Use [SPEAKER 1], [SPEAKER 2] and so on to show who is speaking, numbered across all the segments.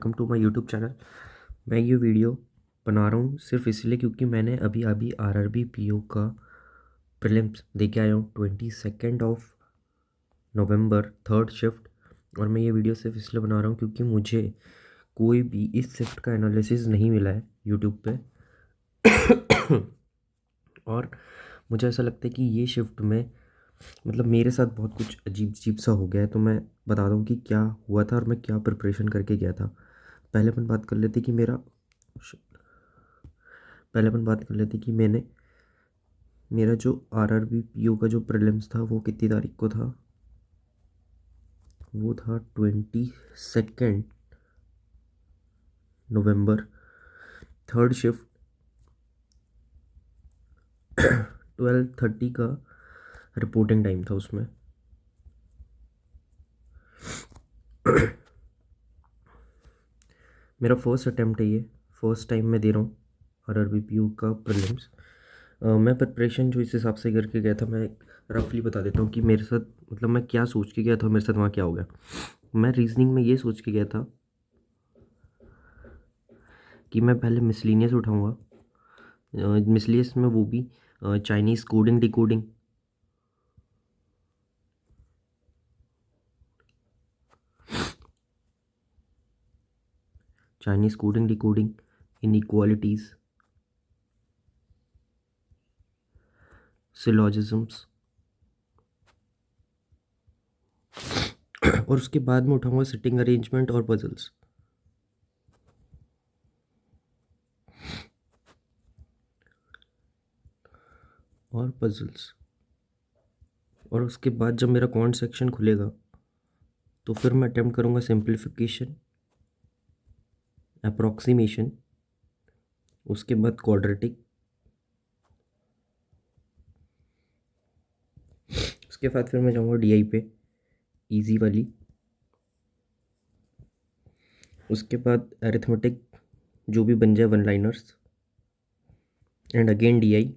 [SPEAKER 1] Welcome to my YouTube channel. मैं ये video बना रहा हूँ सिर्फ इसलिए क्योंकि मैंने अभी अभी आरआरबी पीओ का प्रीलिम्स दे के आया हूँ 22 थर्ड शिफ्ट। और मैं ये वीडियो सिर्फ इसलिए बना रहा हूँ क्योंकि मुझे कोई भी इस शिफ्ट का एनालिसिस नहीं मिला है यूट्यूब पे। और मुझे ऐसा लगता है कि ये शिफ्ट में मतलब मेरे साथ बहुत कुछ अजीब अजीब सा हो गया है, तो मैं बता दूँ कि क्या हुआ था और मैं क्या प्रिपरेशन करके गया था। पहले अपन बात कर लेते कि मेरा पहले अपन बात कर लेते कि मेरा जो आरआरबी पीओ का जो प्रीलिम्स था वो कितनी तारीख को था। वो था 22 नवंबर, थर्ड शिफ्ट 12:30 का रिपोर्टिंग टाइम था उसमें। मेरा फर्स्ट अटैम्प्ट है, ये फर्स्ट टाइम मैं दे रहा हूँ आरआरबी पीओ का प्रीलिम्स। मैं प्रिपरेशन जो इस हिसाब से करके गया था, मैं रफली बता देता हूँ कि मेरे साथ मतलब मैं क्या सोच के गया था, मेरे साथ वहाँ क्या हो गया। मैं रीजनिंग में ये सोच के गया था कि मैं पहले मिसलीनियस उठाऊँगा, मिसलीनियस में वो भी चाइनीज़ कोडिंग डिकोडिंग, इनइक्वालिटीज़, सिलॉजिज्म्स, और उसके बाद में उठाऊँगा सिटिंग अरेंजमेंट और पजल्स। और उसके बाद जब मेरा कॉन्ट सेक्शन खुलेगा तो फिर मैं अटेम्प्ट करूँगा सिंप्लीफिकेशन, अप्रॉक्सीमेशन, उसके बाद क्वाड्रेटिक, उसके बाद फिर मैं जाऊँगा डीआई पे, इजी वाली। उसके बाद अरिथमेटिक जो भी बन जाए, one liners, and again DI,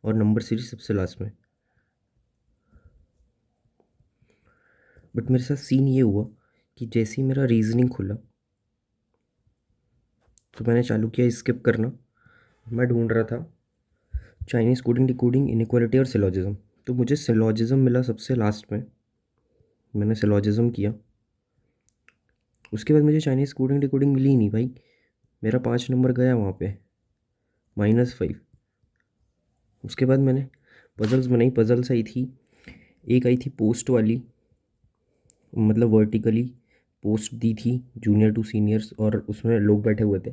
[SPEAKER 1] और नंबर सीरीज सबसे लास्ट में। बट मेरे साथ सीन ये हुआ कि जैसे ही मेरा रीजनिंग खुला तो मैंने चालू किया स्किप करना। मैं ढूंढ रहा था चाइनीज़ कोडिंग डिकोडिंग, इनइक्वालिटी और सिलॉजिज्म। तो मुझे सिलॉजिज्म मिला सबसे लास्ट में, मैंने सिलॉजिज्म किया। उसके बाद मुझे चाइनीज़ कोडिंग डिकोडिंग मिली ही नहीं भाई, मेरा 5 नंबर गया वहाँ पे, -5। उसके बाद मैंने पजल्स बनाई, पजल्स आई थी, एक आई थी पोस्ट वाली, मतलब वर्टिकली पोस्ट दी थी जूनियर टू सीनियर्स, और उसमें लोग बैठे हुए थे।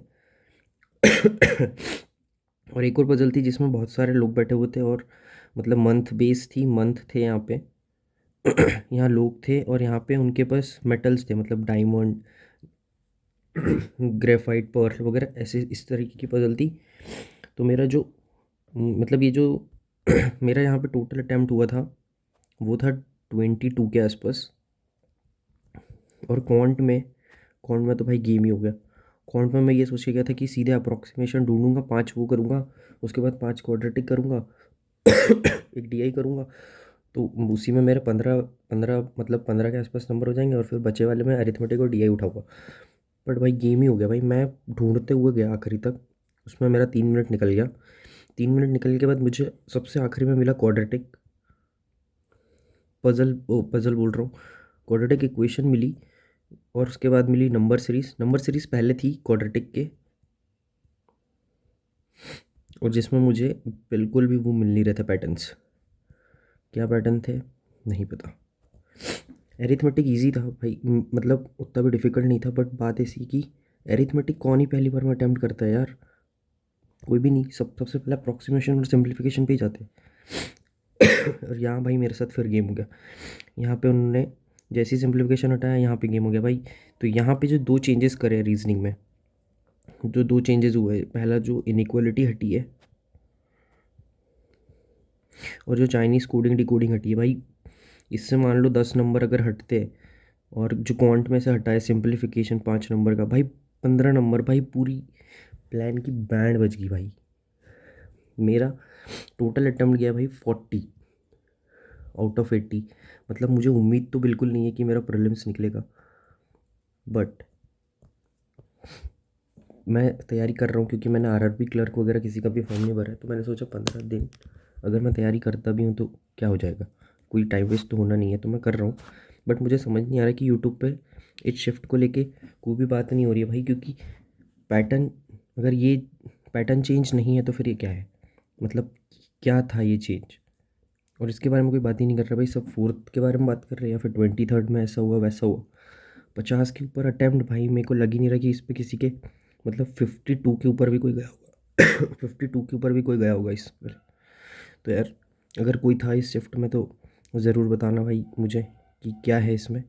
[SPEAKER 1] और एक और पजल थी जिसमें बहुत सारे लोग बैठे हुए थे, और मतलब मंथ बेस थी, मंथ थे यहाँ पे। यहाँ लोग थे और यहाँ पे उनके पास मेटल्स थे, मतलब डायमंड, ग्रेफाइट, पर्ल वगैरह, ऐसे इस तरीके की पजल थी। तो मेरा जो मतलब ये जो मेरा यहाँ पे टोटल अटैम्प्ट हुआ था वो था 22 के आसपास। और क्वांट में तो भाई गेम ही हो गया। क्वांट में मैं ये सोच के गया था कि सीधे अप्रॉक्सीमेशन ढूंढूंगा, 5 वो करूँगा, उसके बाद 5 क्वाड्रेटिक करूँगा, एक डीआई करूँगा, तो उसी में मेरे 15 मतलब 15 के आसपास नंबर हो जाएंगे, और फिर बचे वाले में अरिथमेटिक और डीआई उठाऊंगा। बट भाई गेम ही हो गया भाई, मैं ढूंढते हुए गया आखिरी तक, उसमें मेरा 3 मिनट निकल गया। 3 मिनट निकलने के बाद मुझे सबसे आखिरी में मिला क्वाड्रेटिक पजल बोल रहा हूँ, क्वाड्रेटिक इक्वेशन मिली। और उसके बाद मिली नंबर सीरीज पहले थी क्वाड्रेटिक के, और जिसमें मुझे बिल्कुल भी वो मिल नहीं रहे थे पैटर्न्स। क्या पैटर्न थे नहीं पता। एरिथमेटिक इजी था भाई, मतलब उतना भी डिफ़िकल्ट नहीं था, बट बात ऐसी कि एरिथमेटिक कौन ही पहली बार में अटैम्प्ट करता है यार, कोई भी नहीं। सबसे पहले अप्रॉक्सीमेशन और सिंप्लीफिकेशन पे ही जाते हैं। और यहाँ भाई मेरे साथ फिर गेम हो गया। यहाँ पे उन्होंने जैसे ही सिंप्लीफिकेशन हटाया, यहाँ पे गेम हो गया भाई। तो यहाँ पे जो 2 चेंजेस करे रीजनिंग में, जो 2 चेंजेस हुए, पहला जो इनइक्वालिटी हटी है, और जो चाइनीज़ कोडिंग डिकोडिंग हटी है भाई। इससे मान लो 10 नंबर अगर हटते, और जो क्वांट में से हटा है सिंप्लीफिकेशन 5 नंबर का, भाई 15 नंबर, भाई पूरी प्लान की बैंड बज गई भाई। मेरा टोटल अटेम्प्ट गया भाई 40 आउट ऑफ 80। मतलब मुझे उम्मीद तो बिल्कुल नहीं है कि मेरा प्रीलिम्स निकलेगा, बट मैं तैयारी कर रहा हूँ क्योंकि मैंने आरआरबी क्लर्क वगैरह किसी का भी फॉर्म नहीं भरा है, तो मैंने सोचा 15 दिन अगर मैं तैयारी करता भी हूँ तो क्या हो जाएगा, कोई टाइम वेस्ट तो होना नहीं है, तो मैं कर रहा हूँ। बट मुझे समझ नहीं आ रहा है कि यूट्यूब पे इस शिफ्ट को लेके कोई भी बात नहीं हो रही है भाई, क्योंकि पैटर्न, अगर ये पैटर्न चेंज नहीं है तो फिर ये क्या है, मतलब क्या था ये चेंज। और इसके बारे में कोई बात ही नहीं कर रहा भाई, सब फोर्थ के बारे में बात कर रहे हैं, या फिर 23rd में ऐसा हुआ वैसा हुआ। 50 के ऊपर अटैम्प्ट भाई, मेरे को लग ही नहीं रहा कि इस पे किसी के, मतलब 52 के ऊपर भी कोई गया होगा 52 के ऊपर भी कोई गया होगा इस पर। तो यार अगर कोई था इस शिफ्ट में तो ज़रूर बताना भाई मुझे कि क्या है इसमें।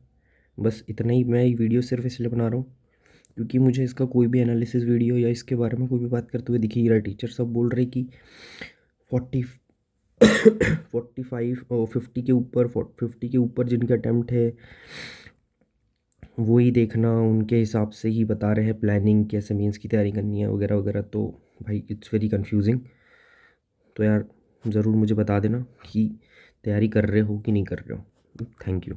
[SPEAKER 1] बस इतना ही, मैं ये वीडियो सिर्फ इसलिए बना रहा हूँ क्योंकि मुझे इसका कोई भी एनालिसिस वीडियो या इसके बारे में कोई भी बात करते हुए दिख ही रहा है। टीचर सब बोल रहे कि 45 और 50 के ऊपर, 50 के ऊपर जिनका अटैम्प्ट है वो ही देखना, उनके हिसाब से ही बता रहे हैं प्लानिंग कैसे मेंस की तैयारी करनी है वगैरह वगैरह। तो भाई इट्स वेरी कंफ्यूजिंग। तो यार ज़रूर मुझे बता देना कि तैयारी कर रहे हो कि नहीं कर रहे हो। Thank you.